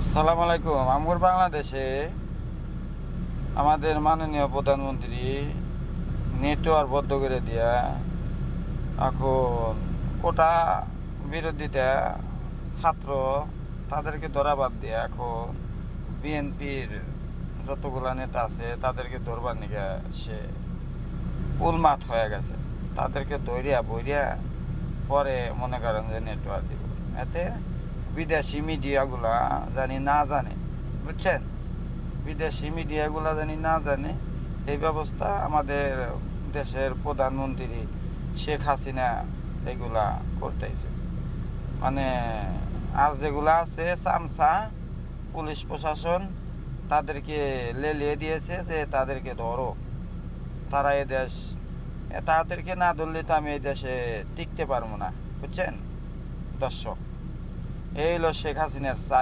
আসসালামু আলাইকুম। আমগর বাংলাদেশে আমাদের মাননীয় প্রধানমন্ত্রী নেটওয়ার্ক বন্ধ করে দিয়া এখন কোটা বিরোধিতা ছাত্র তাদেরকে ধরা বাদ দিয়ে এখন বিএনপির যতগুলা নেতা আছে তাদেরকে ধরবার নিকে সে উন্মাদ হয়ে গেছে। তাদেরকে ধরিয়া বইরিয়া পরে মনে করেন যে নেটওয়ার্ক দিব, এতে বিদেশি মিডিয়াগুলা জানি না জানে, বুঝছেন? বিদেশি মিডিয়াগুলা জানি না জানে এই ব্যবস্থা আমাদের দেশের প্রধানমন্ত্রী শেখ হাসিনা এগুলা করতেছে। মানে আর যেগুলা আছে চামচা পুলিশ প্রশাসন তাদেরকে লেলিয়ে দিয়েছে যে তাদেরকে ধরো, তারা এ দেশ, তাদেরকে না ধরলে তো আমি এই দেশে টিকতে পারবো না, বুঝছেন দর্শক? এই হলো শেখ হাসিনার চাল।